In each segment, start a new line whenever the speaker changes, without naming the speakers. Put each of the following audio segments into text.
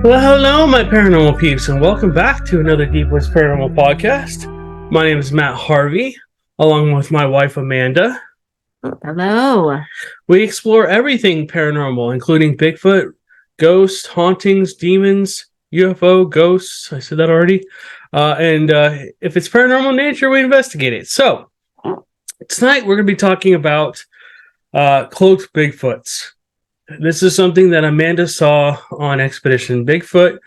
Well, hello, my paranormal peeps, and welcome back to another Deep Woods Paranormal podcast. My name is Matt Harvey, along with my wife Amanda.
Hello.
We explore everything paranormal, including Bigfoot, ghosts, hauntings, demons, UFO, ghosts. I said that already. And if it's paranormal nature, we investigate it. So, tonight we're going to be talking about cloaked Bigfoots. This is something that Amanda saw on Expedition Bigfoot,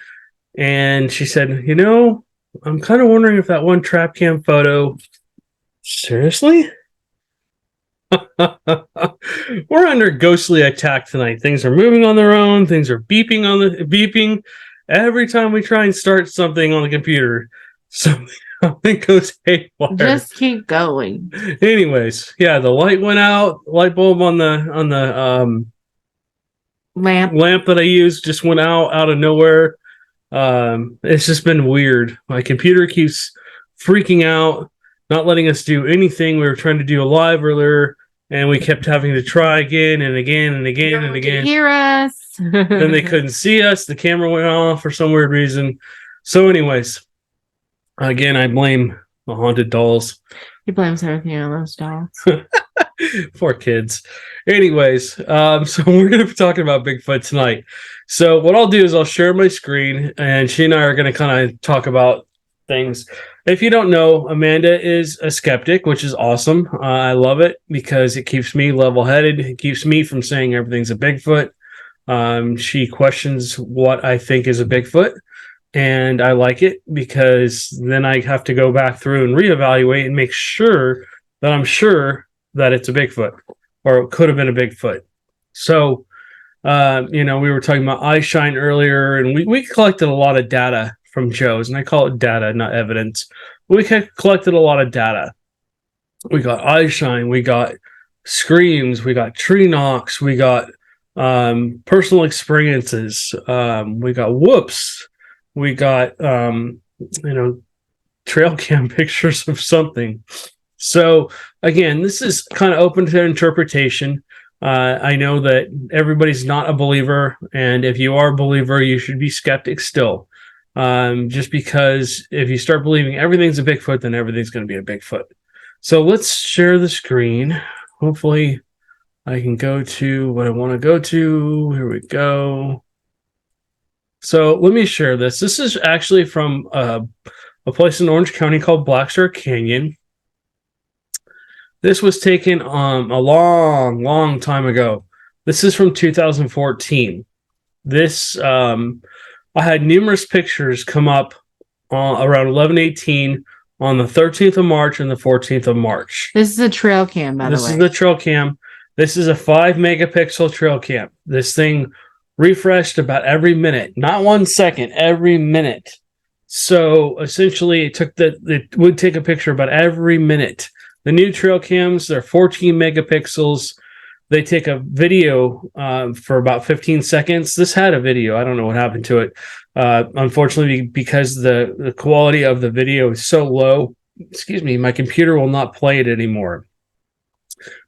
and she said, I'm kind of wondering if that one trap cam photo... Seriously? We're under ghostly attack tonight. Things are moving on their own. Things are beeping. Every time we try and start something on the computer, something goes haywire.
Just keep going.
Anyways, yeah, the light went out. Light bulb on the lamp that I used just went out of nowhere. It's just been weird. My computer keeps freaking out, not letting us do anything. We were trying to do a live earlier, and we kept having to try again and again and again and again.
Could hear us.
Then they couldn't see us. The camera went off for some weird reason. So anyways, again, I blame the haunted dolls.
He blames everything on those dolls.
Poor kids. Anyways, so we're going to be talking about Bigfoot tonight. So what I'll do is I'll share my screen, and she and I are going to kind of talk about things. If you don't know, Amanda is a skeptic, which is awesome. I love it because it keeps me level-headed. It keeps me from saying everything's a Bigfoot. She questions what I think is a Bigfoot, and I like it because then I have to go back through and reevaluate and make sure that I'm sure that it's a Bigfoot, or it could have been a Bigfoot. So, we were talking about eye shine earlier, and we collected a lot of data from Joe's, and I call it data, not evidence. We collected a lot of data. We got eye shine, we got screams, we got tree knocks, we got personal experiences, we got whoops, we got trail cam pictures of something. So again, this is kind of open to interpretation. I know that everybody's not a believer, and if you are a believer, you should be skeptic still. Just because if you start believing everything's a Bigfoot, then everything's going to be a Bigfoot. So let's share the screen. Hopefully I can go to what I want to go to. Here we go. So let me share this. This is actually from a place in Orange County called Black Star Canyon. This was taken a long time ago. This is from 2014. This I had numerous pictures come up around 11:18 on the 13th of March and the 14th of March.
This is a trail cam, by the way.
This is the trail cam. This is a 5 megapixel trail cam. This thing refreshed about every minute, not 1 second, every minute. So essentially, it would take a picture about every minute. The new trail cams, they're 14 megapixels. They take a video for about 15 seconds. This had a video. I don't know what happened to it. Unfortunately, because the quality of the video is so low, my computer will not play it anymore.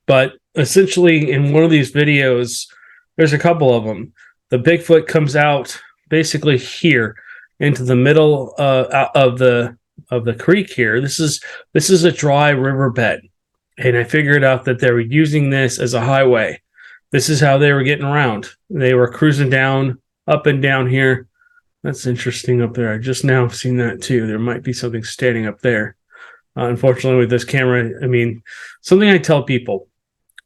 But essentially, in one of these videos, there's a couple of them. The Bigfoot comes out basically here into the middle of the creek here. This is a dry riverbed, and I figured out that they were using this as a highway. This is how they were getting around. They were cruising down, up and down here. That's interesting up there. I just now seen that too. There might be something standing up there. Unfortunately, with this camera, something I tell people,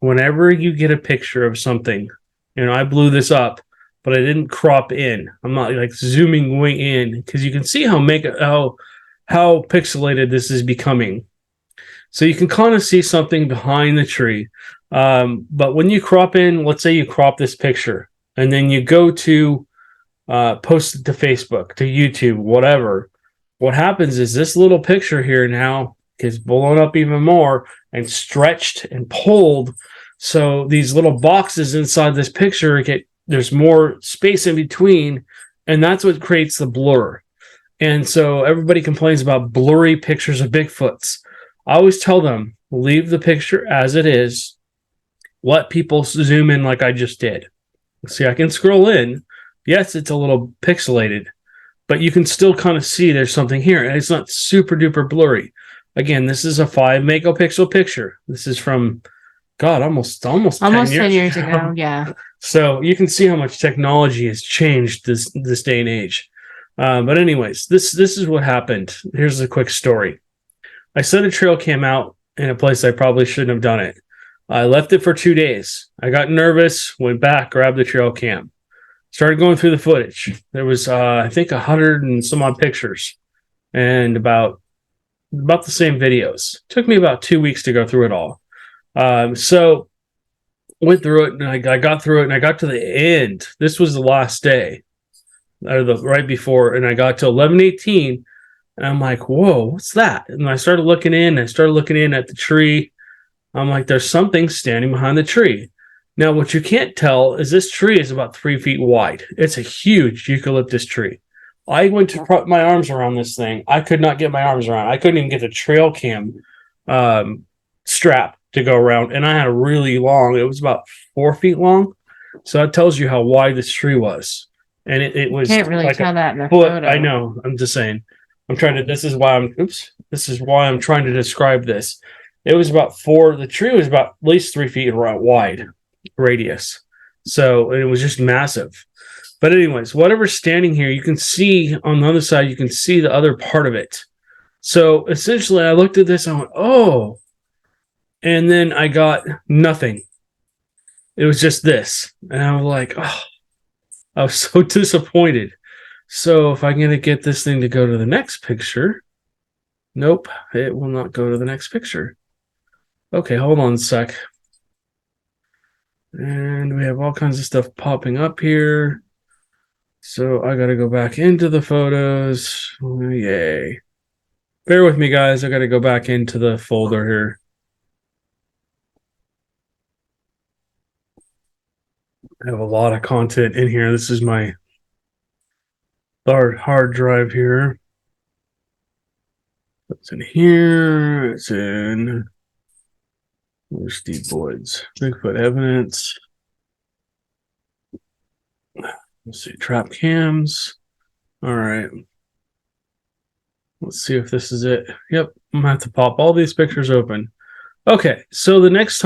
whenever you get a picture of something, I blew this up, but I didn't crop in. I'm not like zooming way in, because you can see how pixelated this is becoming. So you can kind of see something behind the tree. But when you crop in, let's say you crop this picture, and then you go to post it to Facebook, to YouTube, whatever. What happens is this little picture here now gets blown up even more and stretched and pulled. So these little boxes inside this picture there's more space in between, and that's what creates the blur. And so everybody complains about blurry pictures of Bigfoots. I always tell them, leave the picture as it is. Let people zoom in like I just did. See, I can scroll in. Yes, it's a little pixelated, but you can still kind of see there's something here, and it's not super duper blurry. Again, this is a 5 megapixel picture. This is from God, almost 10
years ago. Yeah.
So you can see how much technology has changed this day and age. But anyways, this is what happened. Here's a quick story. I set a trail cam out in a place I probably shouldn't have done it. I left it for 2 days. I got nervous, went back, grabbed the trail cam, started going through the footage. There was I think 100 and some odd pictures, and about the same videos. It took me about 2 weeks to go through it all. So went through it, and I got through it, and I got to the end. This was the last day, or the right before, and I got to 11:18, and I'm like, "Whoa, what's that?" And I started looking in. I started looking in at the tree. I'm like, "There's something standing behind the tree." Now, what you can't tell is this tree is about 3 feet wide. It's a huge eucalyptus tree. I went to put my arms around this thing. I could not get my arms around. I couldn't even get the trail cam strap to go around, and I had a really long. It was about 4 feet long, so that tells you how wide this tree was. And it was
can't really tell that in a
foot.
photo.
I know. I'm just saying. I'm trying to. This is why I'm trying to describe this. It was about 4. The tree was about at least 3 feet wide radius, so it was just massive. But anyways, whatever's standing here, you can see on the other side. You can see the other part of it. So essentially, I looked at this and I went, "Oh." And then I got nothing. It was just this. And I was like, oh, I was so disappointed. So if I'm going to get this thing to go to the next picture, nope, it will not go to the next picture. Okay, hold on a sec. And we have all kinds of stuff popping up here. So I got to go back into the photos. Oh, yay. Bear with me, guys. I got to go back into the folder here. I have a lot of content in here. This is my hard drive here. It's in here. It's in. Where's Steve Woods? Bigfoot evidence. Let's see. Trap cams. All right. Let's see if this is it. Yep. I'm going to have to pop all these pictures open. Okay. So the next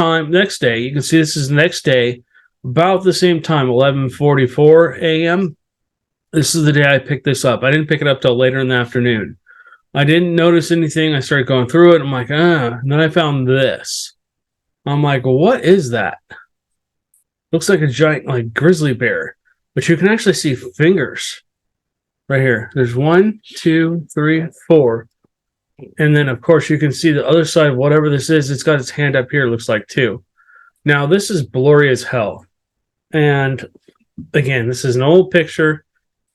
day, you can see this is the next day. About the same time, 11:44 a.m. This is the day I picked this up. I didn't pick it up till later in the afternoon. I didn't notice anything. I started going through it. I'm like, And then I found this. I'm like, what is that? Looks like a giant, like grizzly bear, but you can actually see fingers right here. There's 1, 2, 3, 4, and then of course you can see the other side. Whatever this is, it's got its hand up here. It looks like too. Now this is blurry as hell. And again, this is an old picture.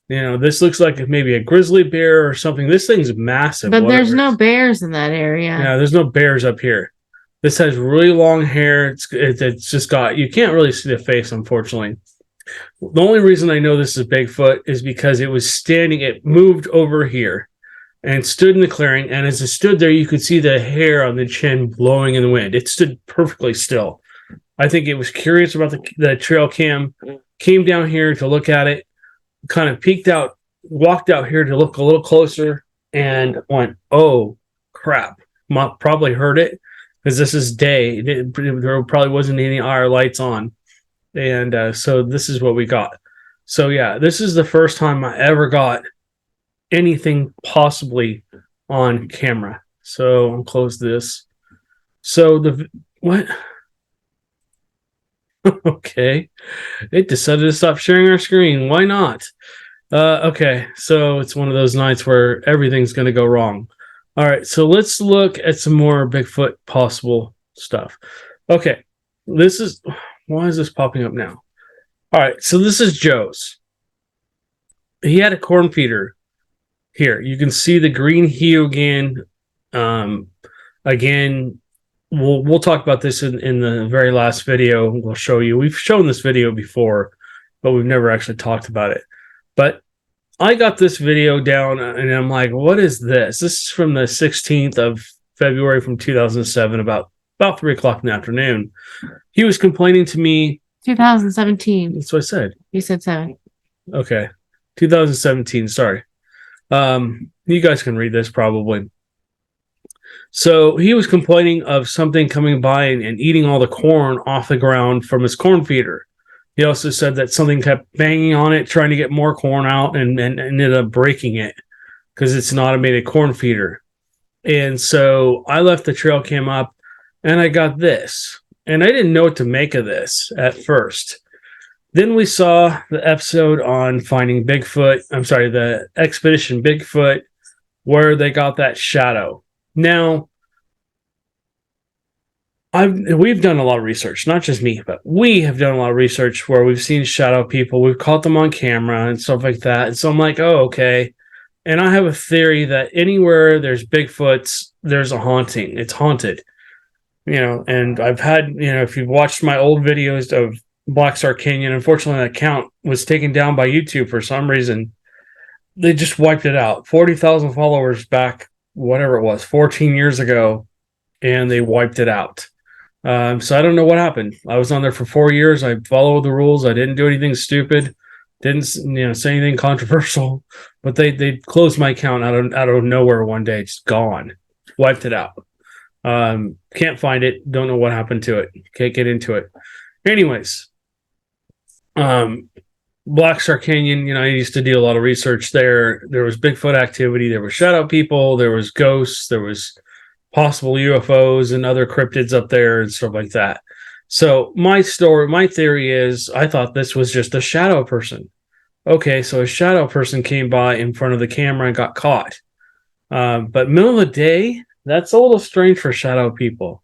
You know, this looks like maybe a grizzly bear or something. This thing's massive.
But there's no bears in that area.
Yeah, there's no bears up here. This has really long hair. It's just got, you can't really see the face, unfortunately. The only reason I know this is Bigfoot is because it was standing, it moved over here and stood in the clearing. And as it stood there, you could see the hair on the chin blowing in the wind. It stood perfectly still. I think it was curious about the trail cam, came down here to look at it, kind of peeked out, walked out here to look a little closer, and went, oh, crap. Probably heard it, because this is day. There probably wasn't any IR lights on. And so this is what we got. So, yeah, this is the first time I ever got anything possibly on camera. So I'll close this. So what? Okay, it decided to stop sharing our screen. Why not? Okay, so it's one of those nights where everything's going to go wrong. All right, so let's look at some more Bigfoot possible stuff. Okay, why is this popping up now? All right, so this is Joe's. He had a corn feeder here. You can see the green hue again. Again, we'll talk about this in the very last video. We'll show you. We've shown this video before, but we've never actually talked about it. But I got this video down, and I'm like, what is this? This is from the 16th of February from 2007, about 3 o'clock in the afternoon. He was complaining to me.
2017.
That's what I said.
You said 7.
Okay. 2017. Sorry. You guys can read this probably. So he was complaining of something coming by and eating all the corn off the ground from his corn feeder. He also said that something kept banging on it, trying to get more corn out, and ended up breaking it because it's an automated corn feeder. And so I left the trail cam up and I got this. And I didn't know what to make of this at first. Then we saw the episode on finding Bigfoot. I'm sorry, the expedition Bigfoot, where they got that shadow. Now, we've done a lot of research, not just me, but we have done a lot of research where we've seen shadow people, we've caught them on camera and stuff like that. And so I'm like, oh, okay. And I have a theory that anywhere there's Bigfoots, there's a haunting. It's haunted. And I've had, if you've watched my old videos of Black Star Canyon, unfortunately that account was taken down by YouTube for some reason. They just wiped it out. 40,000 followers back, whatever it was, 14 years ago, and they wiped it out. So I don't know what happened. I was on there for 4 years. I followed the rules. I didn't do anything stupid. Didn't say anything controversial. But they closed my account out of nowhere one day. It's gone. Wiped it out. Can't find it. Don't know what happened to it. Can't get into it. Anyways, Black Star Canyon, I used to do a lot of research there. There was Bigfoot activity. There was shadow people. There was ghosts. There was possible UFOs and other cryptids up there and stuff like that. So my theory is I thought this was just a shadow person. Okay, so a shadow person came by in front of the camera and got caught. But middle of the day, that's a little strange for shadow people.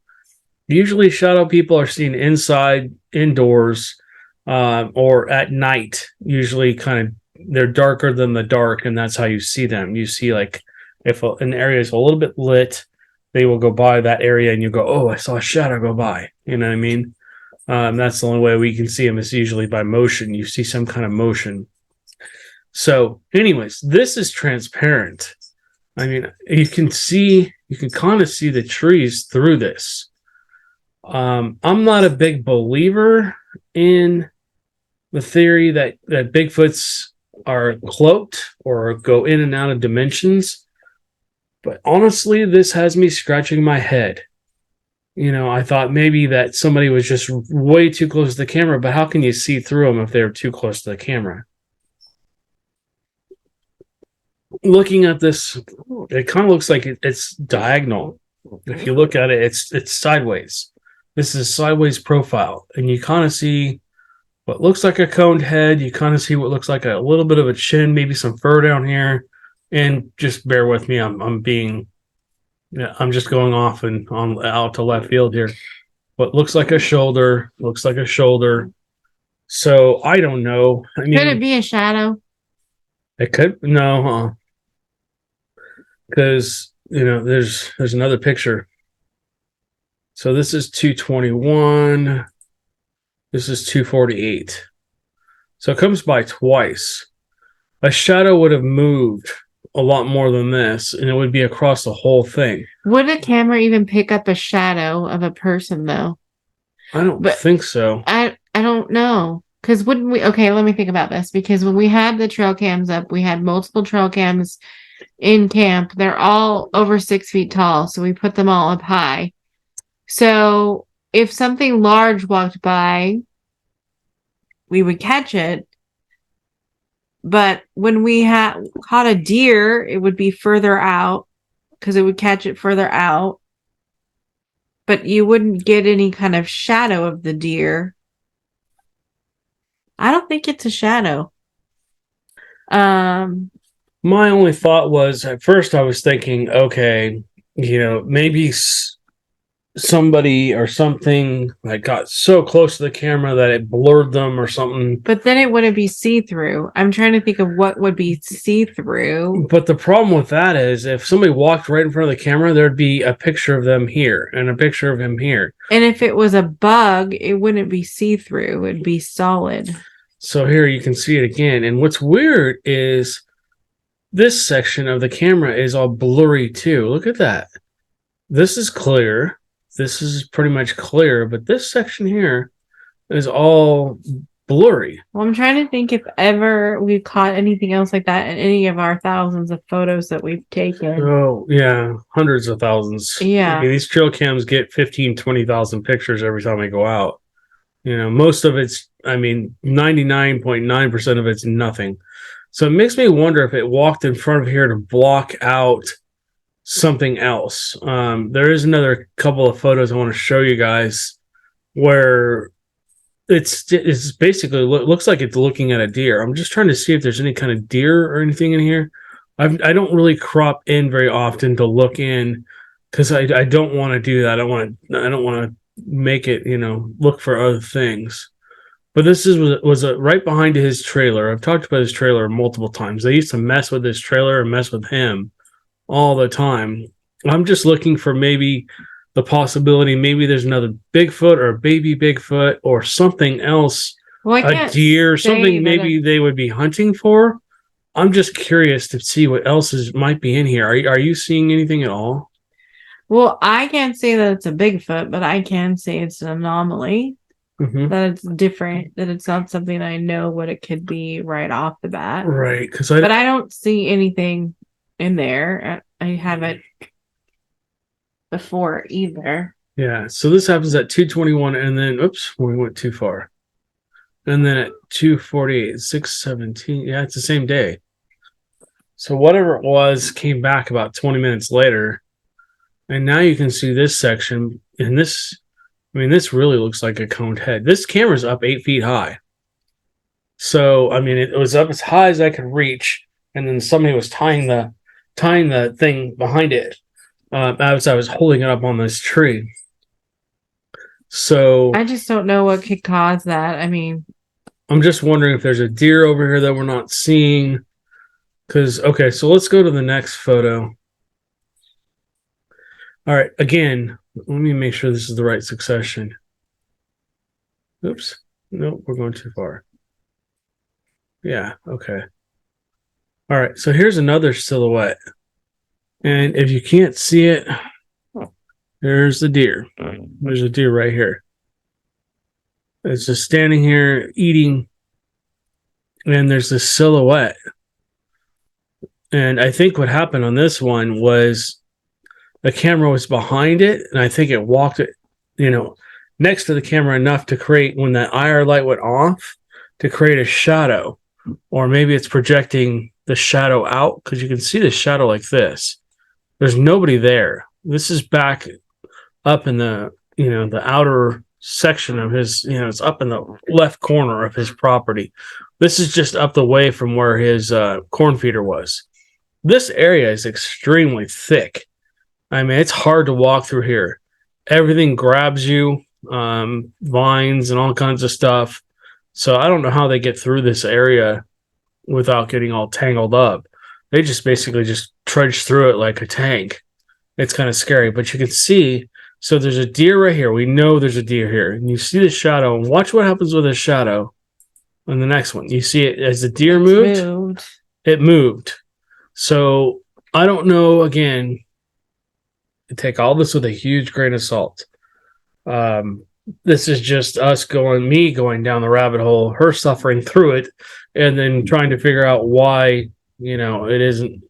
Usually shadow people are seen inside, indoors, or at night. Usually they're darker than the dark, and that's how you see them. You see, like, if an area is a little bit lit, they will go by that area and you go, oh, I saw a shadow go by. You know what I mean? That's the only way we can see them is usually by motion. You see some kind of motion. So anyways, this is transparent. I mean, you can kind of see the trees through this. I'm not a big believer in the theory that Bigfoots are cloaked or go in and out of dimensions. But honestly, this has me scratching my head. I thought maybe that somebody was just way too close to the camera, but how can you see through them if they're too close to the camera? Looking at this, it kind of looks like it's diagonal. If you look at it, it's sideways. This is sideways profile, and you kind of see what looks like a coned head. You kind of see what looks like a little bit of a chin, maybe some fur down here. And just bear with me. I'm just going off and out to left field here. What looks like a shoulder. So I don't know. I mean,
could it be a shadow?
It could. No, because there's another picture. So this is 221. This is 248. So it comes by twice. A shadow would have moved a lot more than this, and it would be across the whole thing.
Would a camera even pick up a shadow of a person, though?
I don't think so.
I don't know. Because wouldn't we... Okay, let me think about this. Because when we had the trail cams up, we had multiple trail cams in camp. They're all over 6 feet tall, so we put them all up high. So if something large walked by, we would catch it. But when we caught a deer, it would be further out because it would catch it further out. But you wouldn't get any kind of shadow of the deer. I don't think it's a shadow.
My only thought was, at first I was thinking, okay, maybe somebody or something that got so close to the camera that it blurred them or something.
But then it wouldn't be see-through. I'm trying to think of what would be see-through.
But the problem with that is if somebody walked right in front of the camera, there'd be a picture of them here and a picture of him here.
And if it was a bug, it wouldn't be see-through. It'd be solid.
So here you can see it again. And what's weird is this section of the camera is all blurry too. Look at that. This is clear. This is pretty much clear, but this section here is all blurry.
Well, I'm trying to think if ever we've caught anything else like that in any of our thousands of photos that we've taken.
Oh, yeah, hundreds of thousands.
Yeah.
I mean, these trail cams get 15, 20,000 pictures every time I go out. Most of it's, 99.9% of it's nothing. So it makes me wonder if it walked in front of here to block out something else. There is another couple of photos I want to show you guys where it's basically looks like it's looking at a deer. I'm just trying to see if there's any kind of deer or anything in here. I don't really crop in very often to look in because I don't want to do that. I don't want to make it look for other things. But this was right behind his trailer. I've talked about his trailer multiple times. They used to mess with his trailer and mess with him all the time. I'm just looking for maybe the possibility maybe there's another Bigfoot or a baby Bigfoot or something else,
Well,
a deer, something maybe they would be hunting for. I'm just curious to see what else might be in here. Are you seeing anything at all?
Well, I can't say that it's a Bigfoot, but I can say it's an anomaly.
Mm-hmm.
That it's different, that it's not something I know what it could be right off the bat.
Right,
but I don't see anything in there. I haven't before either.
Yeah, so this happens at 2:21, and then we went too far. And then at 2:48, 6:17. Yeah, it's the same day. So whatever it was came back about 20 minutes later, and now you can see this section. And this really looks like a coned head. This camera's up 8 feet high. So it was up as high as I could reach, and then somebody was tying the thing behind it as I was holding it up on this tree. So
I just don't know what could cause that.
I'm just wondering if there's a deer over here that we're not seeing. Okay, so let's go to the next photo. All right, again, let me make sure this is the right succession. Oops. Nope, we're going too far. Yeah, okay. All right, so here's another silhouette. And if you can't see it, there's the deer. There's a deer right here. It's just standing here eating. And there's this silhouette. And I think what happened on this one was the camera was behind it. And I think it walked it, next to the camera enough to create, when that IR light went off, to create a shadow. Or maybe it's projecting the shadow out, because you can see the shadow like this. There's nobody there. This is back up in the outer section of his, it's up in the left corner of his property. This is just up the way from where his corn feeder was. This area is extremely thick. It's hard to walk through here. Everything grabs you, vines and all kinds of stuff. So I don't know how they get through this area without getting all tangled up. They just basically just trudge through it like a tank. It's kind of scary, but you can see. So there's a deer right here. We know there's a deer here. And you see the shadow. And watch what happens with the shadow on the next one. You see it as the deer moved. It moved. So I don't know, again, take all this with a huge grain of salt. This is just me going down the rabbit hole, her suffering through it, and then trying to figure out why, it isn't,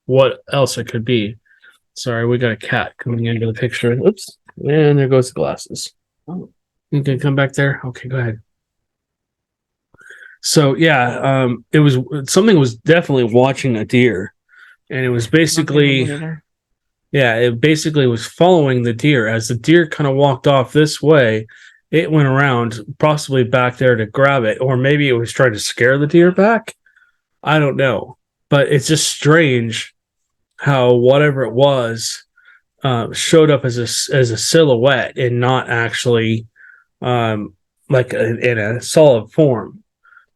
what else it could be. Sorry, we got a cat coming into the picture. Oops. And there goes the glasses. Oh, you can come back there? Okay, go ahead. So, yeah, something was definitely watching a deer. And it was basically, it basically was following the deer. As the deer kind of walked off this way, it went around, possibly back there to grab it. Or maybe it was trying to scare the deer back. I don't know. But it's just strange how whatever it was showed up as a silhouette and not actually like in a solid form.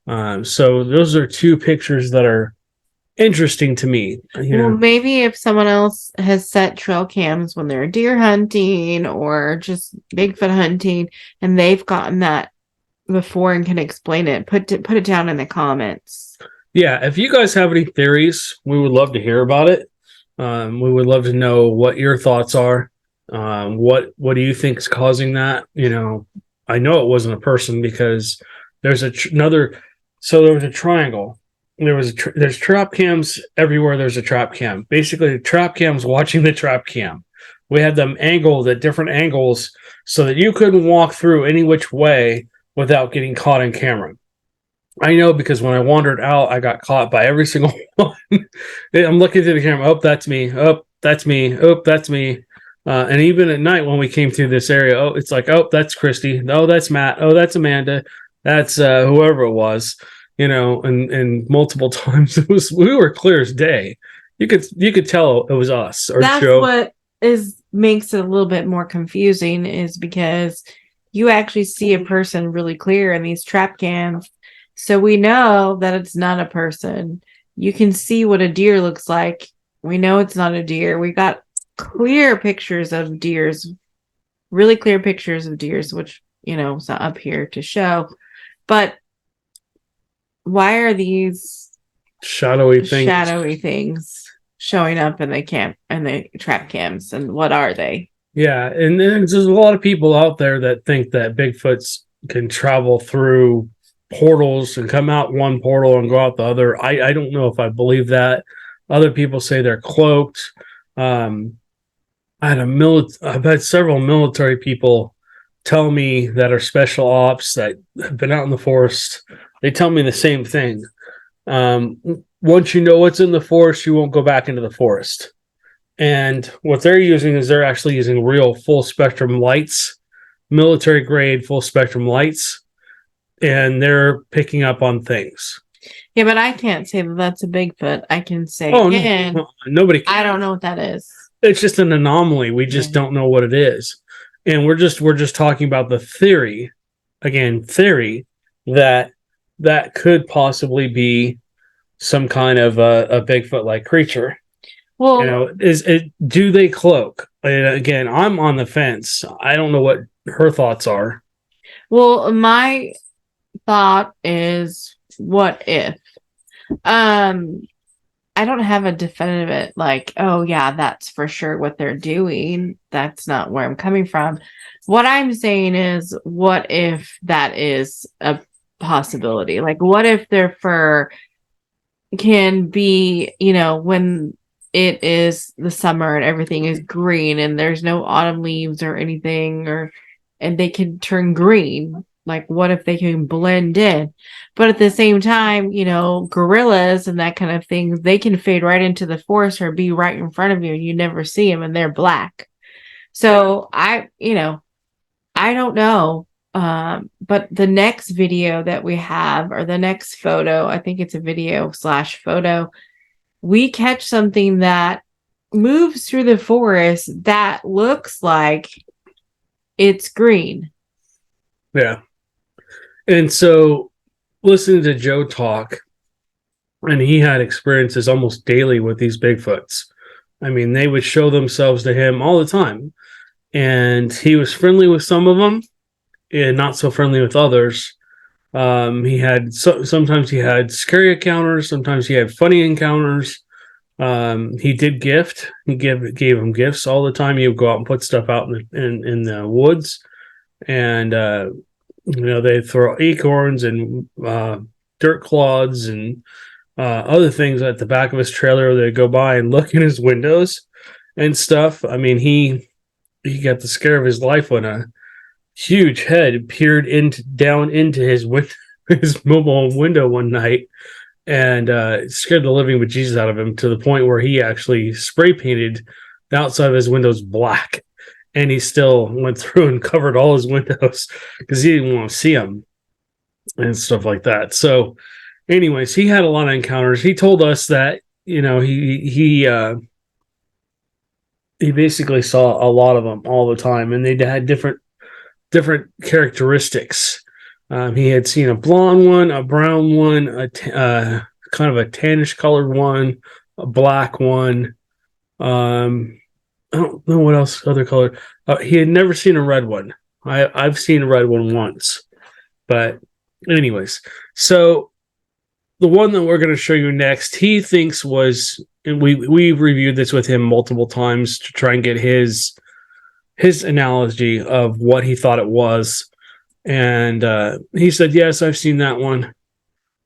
So those are two pictures that are interesting to me.
Well, maybe if someone else has set trail cams when they're deer hunting or just Bigfoot hunting, and they've gotten that before and can explain it, put it down in the comments.
Yeah, if you guys have any theories, we would love to hear about it. We would love to know what your thoughts are. What do you think is causing that? I know it wasn't a person because There's another. So there was a triangle. There's trap cams everywhere. There's a trap cam. Basically, the trap cam's watching the trap cam. We had them angled at different angles so that you couldn't walk through any which way without getting caught on camera. I know because when I wandered out, I got caught by every single one. I'm looking through the camera. Oh, that's me. Oh, that's me. Oh, that's me. And even at night when we came through this area, oh, it's like, oh, that's Christy. Oh, that's Matt. Oh, that's Amanda. That's whoever it was. And multiple times we were clear as day. You could tell it was us or
That's
Joe.
what makes it a little bit more confusing, is because you actually see a person really clear in these trap cams. So we know that it's not a person. You can see what a deer looks like. We know it's not a deer. We got clear pictures of deers, really clear pictures of deers, which, it's not up here to show. But why are these
shadowy
things showing up in the trap cams, and what are they?
Yeah, and there's a lot of people out there that think that Bigfoots can travel through portals and come out one portal and go out the other. I don't know if I believe that. Other people say they're cloaked. I've had several military people tell me that are special ops that have been out in the forest. They tell me the same thing. Once you know what's in the forest, you won't go back into the forest. And what they're using is they're actually using real full spectrum lights, military grade full spectrum lights, and they're picking up on things.
Yeah, but I can't say that that's a Bigfoot. I can say,
no, nobody can.
I don't know what that is.
It's just an anomaly. We just don't know what it is. And we're just talking about the theory that could possibly be some kind of a Bigfoot-like creature. Well, do they cloak? And again, I'm on the fence. I don't know what her thoughts are.
Well, my thought is, what if? I don't have a definitive, oh yeah, that's for sure what they're doing. That's not where I'm coming from. What I'm saying is, what if that is a possibility? What if their fur can be, when it is the summer and everything is green and there's no autumn leaves or anything, and they can turn green. What if they can blend in? But at the same time, gorillas and that kind of thing, they can fade right into the forest or be right in front of you and you never see them and they're black. So I don't know. But the next video that we have, or the next photo, I think it's a video/photo, we catch something that moves through the forest that looks like it's green.
Yeah. And so listening to Joe talk, and he had experiences almost daily with these Bigfoots. I mean, they would show themselves to him all the time. And he was friendly with some of them and not so friendly with others. He had sometimes he had scary encounters, sometimes he had funny encounters. He did gift. He gave him gifts all the time. He would go out and put stuff out in the woods, and they throw acorns and dirt clods and other things at the back of his trailer. They'd go by and look in his windows and stuff. I mean, he got the scare of his life when a huge head peered down into his mobile window one night, and scared the living bejesus out of him, to the point where he actually spray painted the outside of his windows black, and he still went through and covered all his windows because he didn't want to see them and stuff like that. So anyways, he had a lot of encounters. He told us that he basically saw a lot of them all the time, and they had different characteristics. He had seen a blonde one, a brown one, kind of a tannish colored one, a black one. I don't know what else other color. He had never seen a red one. I've seen a red one once. But anyways, so the one that we're going to show you next, he thinks was, and we've reviewed this with him multiple times to try and get his analogy of what he thought it was. And he said, yes, I've seen that one.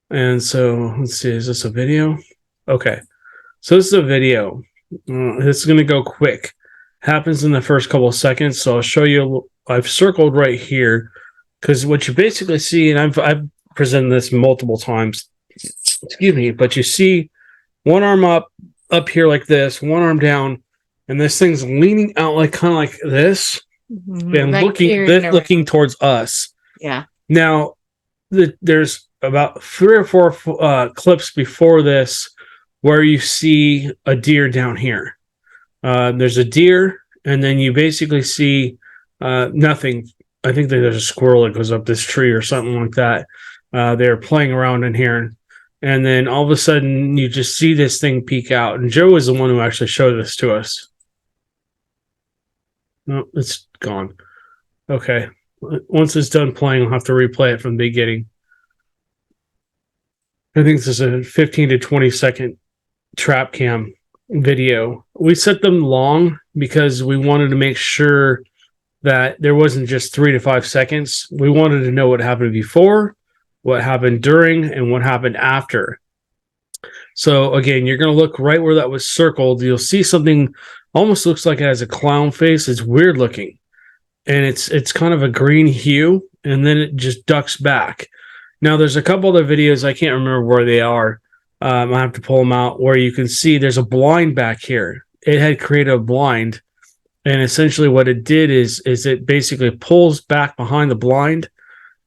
And so let's see, is this a video? Okay. So this is a video. It's going to go quick. Happens in the first couple of seconds. So I'll show you. I've circled right here because what you basically see, and I've presented this multiple times. Excuse me, but you see one arm up here like this, one arm down, and this thing's leaning out like kind of like this, and
Like
looking towards us.
Yeah.
Now, there's about 3 or 4 clips before this where you see a deer down here. There's a deer, and then you basically see nothing. I think that there's a squirrel that goes up this tree or something like that. They're playing around in here. And then all of a sudden, you just see this thing peek out. And Joe is the one who actually showed this to us. No, it's gone. Okay. Once it's done playing, I'll have to replay it from the beginning. I think this is a 15 to 20 second trap cam video. We set them long because we wanted to make sure that there wasn't just 3 to 5 seconds. We wanted to know what happened before, what happened during, and what happened after. So again, you're going to look right where that was circled. You'll see something almost looks like it has a clown face. It's weird looking, and it's kind of a green hue, and then it just ducks back. Now there's a couple other videos, I can't remember where they are. I have to pull them out, where you can see there's a blind back here. It had created a blind, and essentially what it did is it basically pulls back behind the blind.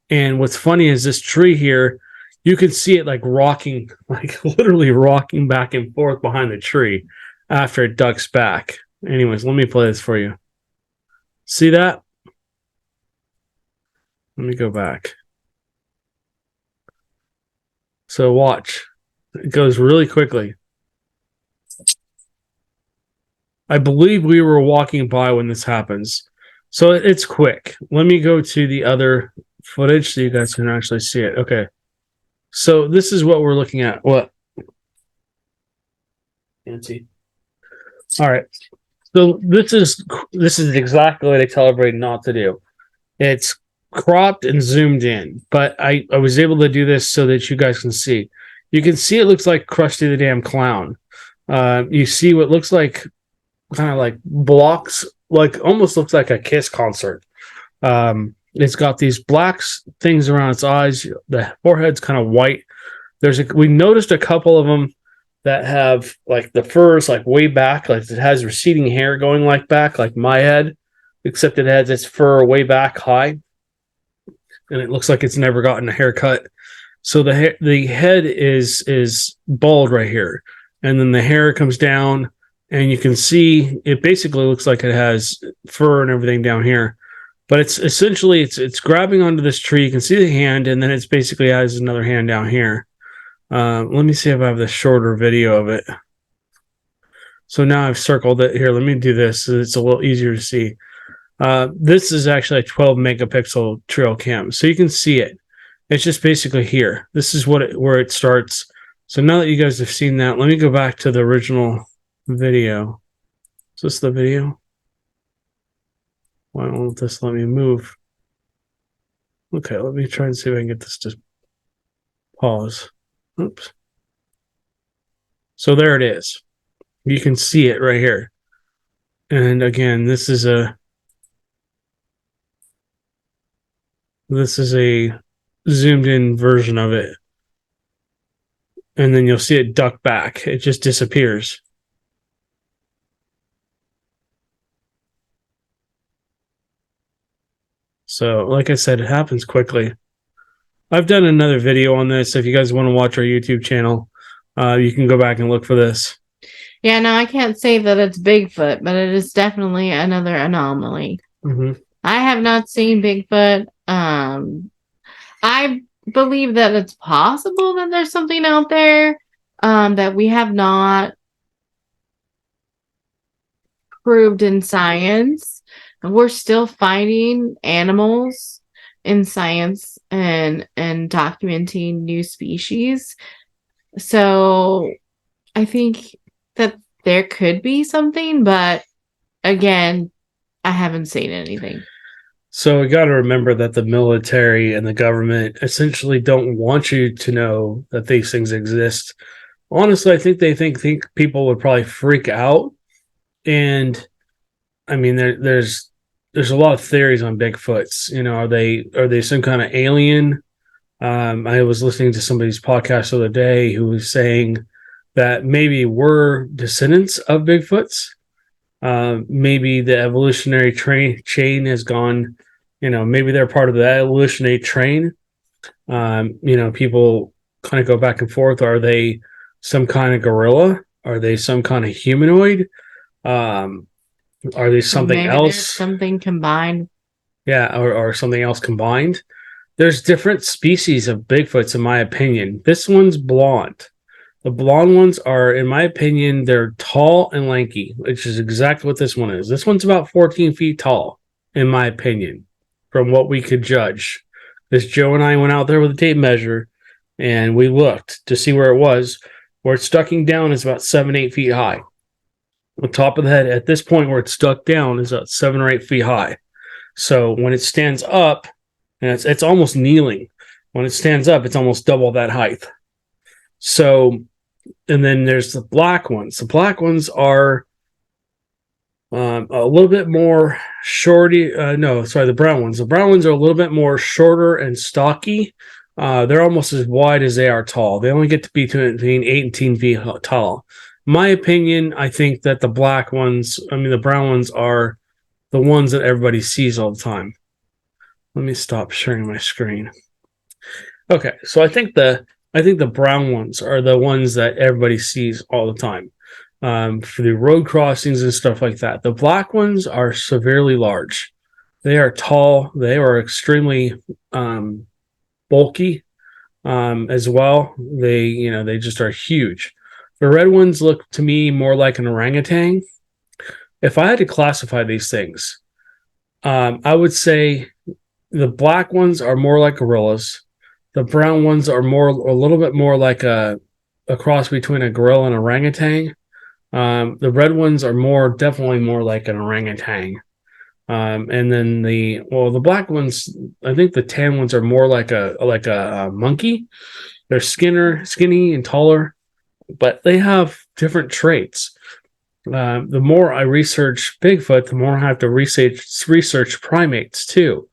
And what's funny is this tree here, you can see it like rocking, like literally rocking back and forth behind the tree after it ducks back. Anyways, let me play this for you. See that? Let me go back. So watch. It goes really quickly. I believe we were walking by when this happens. So it's quick. Let me go to the other footage so you guys can actually see it. Okay. So this is what we're looking at. What? Fancy. All right. So this is exactly what I tell everybody not to do. It's cropped and zoomed in, but I was able to do this so that you guys can see. You can see it looks like Krusty the Damn Clown. You see what looks like kind of like blocks, like almost looks like a Kiss concert. It's got these black things around its eyes. The forehead's kind of white. We noticed a couple of them that have like the furs like way back, like it has receding hair going like back, like my head, except it has its fur way back high, and it looks like it's never gotten a haircut. So the head is bald right here, and then the hair comes down, and you can see it basically looks like it has fur and everything down here. But it's essentially it's grabbing onto this tree. You can see the hand, and then it's basically has another hand down here. Let me see if I have the shorter video of it. So now I've circled it here. Let me do this so it's a little easier to see. This is actually a 12 megapixel trail cam, so you can see it. It's just basically here. This is where it starts. So now that you guys have seen that, let me go back to the original video. Is this the video? Why won't this let me move? Okay, let me try and see if I can get this to pause. Oops. So there it is. You can see it right here. And again, this is a zoomed in version of it. And then you'll see it duck back. It just disappears. So, like I said, it happens quickly. I've done another video on this. If you guys want to watch our YouTube channel, you can go back and look for this.
Yeah, no, I can't say that it's Bigfoot, but it is definitely another anomaly.
Mm-hmm.
I have not seen Bigfoot. I believe that it's possible that there's something out there that we have not proved in science. We're still finding animals in science and documenting new species. So I think that there could be something, but again, I haven't seen anything.
So we got to remember that the military and the government essentially don't want you to know that these things exist. Honestly, I think they think people would probably freak out. And I mean, there's a lot of theories on Bigfoots. You know, are they some kind of alien? I was listening to somebody's podcast the other day who was saying that maybe we're descendants of Bigfoots. Maybe the evolutionary chain has gone, maybe they're part of the evolutionary train. People kind of go back and forth. Are they some kind of gorilla? Are they some kind of humanoid? Um, are they
Or
something
maybe there's
else?
something combined.
Yeah, or something else combined. There's different species of Bigfoots, in my opinion. This one's blonde. The blonde ones are, in my opinion, they're tall and lanky, which is exactly what this one is. This one's about 14 feet tall, in my opinion, from what we could judge. This Joe and I went out there with a tape measure and we looked to see where it was. Where it's stucking down is about 7, 8 feet high. The top of the head at this point where it's stuck down is about 7 or 8 feet high. So when it stands up, and it's almost kneeling. When it stands up, it's almost double that height. So, and then there's the black ones. The black ones are a little bit more shorty. No, sorry, the brown ones. The brown ones are a little bit more shorter and stocky. They're almost as wide as they are tall. They only get to be between 8 and 10 feet tall. My opinion, I think that the brown ones are the ones that everybody sees all the time. Let me stop sharing my screen. Okay, so I think the brown ones are the ones that everybody sees all the time for the road crossings and stuff like that. The black ones are severely large. They are tall. They are extremely bulky as well. They just are huge. The red ones look to me more like an orangutan. If I had to classify these things, I would say the black ones are more like gorillas. The brown ones are a little bit more like a cross between a gorilla and orangutan. The red ones are definitely more like an orangutan. And then the black ones, I think the tan ones are more like a monkey. They're skinny and taller, but they have different traits. The more I research Bigfoot, the more I have to research primates too.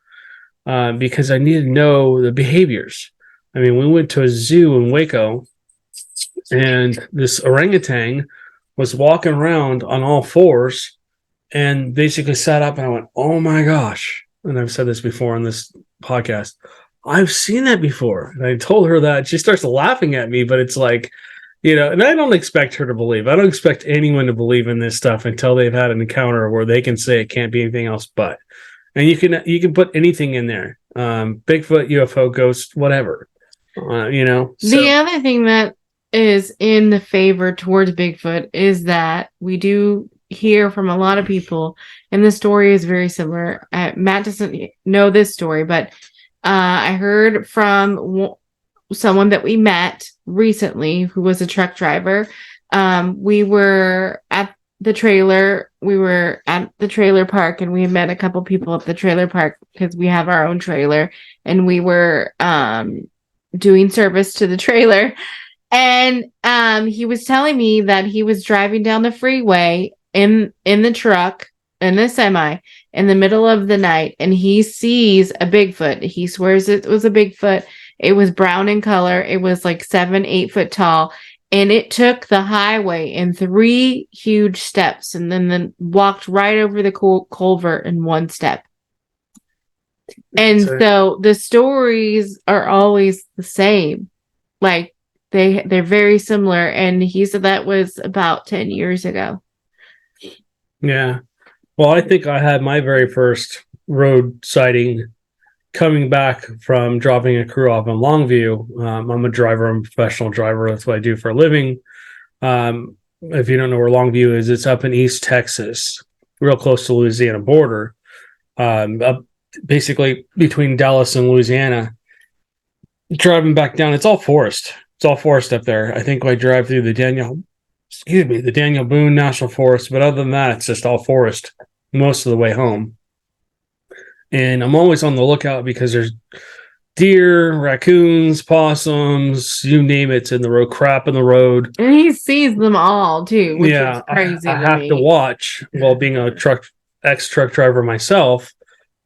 Because I need to know the behaviors. I mean, we went to a zoo in Waco, and this orangutan was walking around on all fours and basically sat up, and I went, "Oh my gosh!" And I've said this before on this podcast. I've seen that before, and I told her that. She starts laughing at me, but it's like, and I don't expect her to believe. I don't expect anyone to believe in this stuff until they've had an encounter where they can say it can't be anything else but. And you can put anything in there, Bigfoot, UFO, ghost, whatever, So.
The other thing that is in the favor towards Bigfoot is that we do hear from a lot of people, and the story is very similar. Matt doesn't know this story, but I heard from someone that we met recently who was a truck driver. We were at the trailer. We were at the trailer park, and we met a couple people at the trailer park because we have our own trailer, and we were doing service to the trailer. And he was telling me that he was driving down the freeway in the truck, in the semi, in the middle of the night, and he sees a Bigfoot. He swears it was a Bigfoot. It was brown in color. It was like 7, 8 foot tall. And it took the highway in 3 huge steps and then walked right over the culvert in 1 step. And so the stories are always the same. Like they're very similar. And he said that was about 10 years ago.
Yeah. Well, I think I had my very first road sighting coming back from dropping a crew off in Longview. I'm a driver. I'm a professional driver. That's what I do for a living. If you don't know where Longview is, it's up in East Texas, real close to the Louisiana border, up basically between Dallas and Louisiana. Driving back down, it's all forest. It's all forest up there. I think I drive through the Daniel Boone National Forest, but other than that, it's just all forest most of the way home. And I'm always on the lookout because there's deer, raccoons, possums, you name it's in the road, crap in the road.
And he sees them all too, which is crazy.
I have to watch while being a ex-truck driver myself.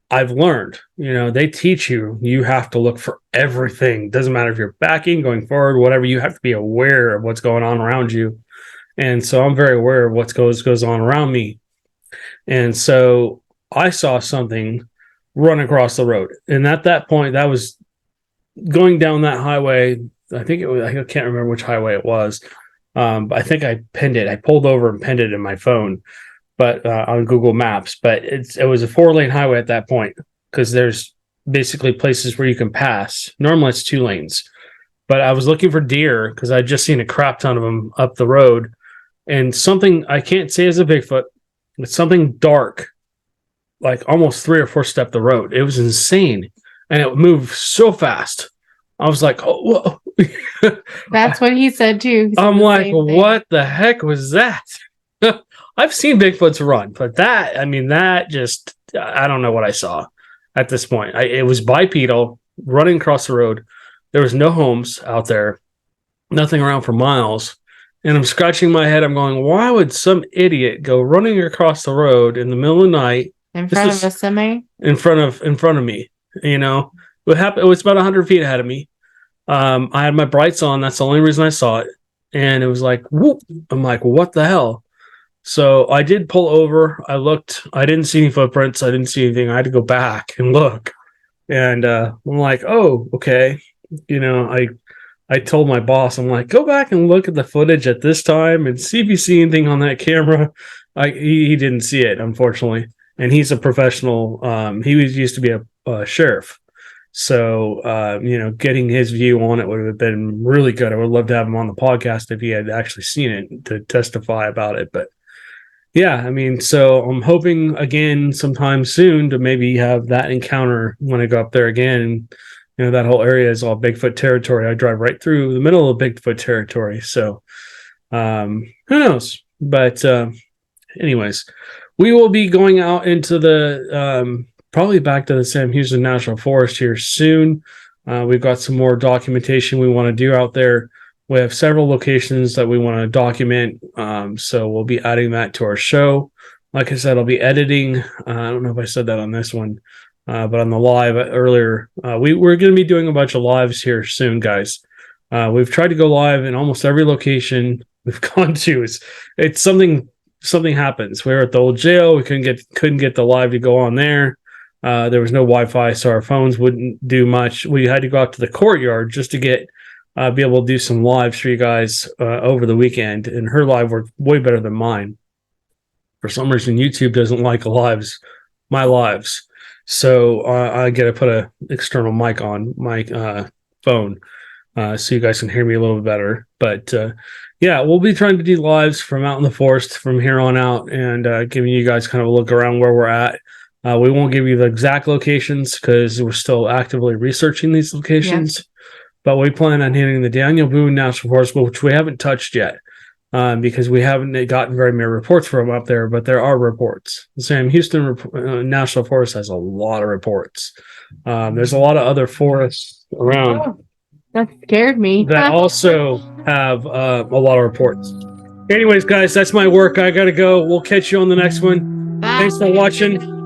I've learned, they teach you have to look for everything. Doesn't matter if you're backing, going forward, whatever, you have to be aware of what's going on around you. And so I'm very aware of what goes on around me. And so I saw something run across the road. And at that point, that was going down that highway. I can't remember which highway it was. But I think I pinned it. I pulled over and pinned it in my phone, but on Google Maps. But it was a 4-lane highway at that point because there's basically places where you can pass. Normally it's 2 lanes. But I was looking for deer because I'd just seen a crap ton of them up the road. And something I can't say is a Bigfoot, but something dark, like almost 3 or 4 step the road. It was insane. And it moved so fast. I was like, oh, whoa.
That's what he said too.
I'm like, what the heck was that? I've seen Bigfoots run, but that just, I don't know what I saw at this point. It was bipedal, running across the road. There was no homes out there, nothing around for miles. And I'm scratching my head. I'm going, why would some idiot go running across the road in the middle of the night?
In front of a semi? In
front of me, What happened? It was about 100 feet ahead of me. I had my brights on. That's the only reason I saw it. And it was like, whoop. I'm like, what the hell? So I did pull over. I looked. I didn't see any footprints. I didn't see anything. I had to go back and look. And I'm like, oh, okay. I told my boss, I'm like, go back and look at the footage at this time and see if you see anything on that camera. He didn't see it, unfortunately. And he's a professional. He used to be a sheriff. So, getting his view on it would have been really good. I would love to have him on the podcast if he had actually seen it to testify about it. But yeah, so I'm hoping again sometime soon to maybe have that encounter when I go up there again. That whole area is all Bigfoot territory. I drive right through the middle of Bigfoot territory. So, who knows? But anyways, we will be going out into the probably back to the Sam Houston National Forest here soon. We've got some more documentation we want to do out there. We have several locations that we want to document. So we'll be adding that to our show. Like I said, I'll be editing. I don't know if I said that on this one, but on the live earlier, we're going to be doing a bunch of lives here soon, guys. We've tried to go live in almost every location we've gone to. It's something happens. We were at the old jail. We couldn't get the live to go on there. There was no Wi-Fi, so our phones wouldn't do much. We had to go out to the courtyard just to be able to do some lives for you guys over the weekend. And her live worked way better than mine. For some reason, YouTube doesn't like my lives. So I got to put an external mic on my phone so you guys can hear me a little bit better. But yeah, we'll be trying to do lives from out in the forest from here on out and giving you guys kind of a look around where we're at. We won't give you the exact locations because we're still actively researching these locations. Yes. But we plan on hitting the Daniel Boone National Forest, which we haven't touched yet because we haven't gotten very many reports from up there, but there are reports. The Sam Houston National Forest has a lot of reports. There's a lot of other forests around.
Oh, that scared me.
That also have a lot of reports. Anyways, guys, that's my work. I got to go. We'll catch you on the next one. Bye. Thanks for watching.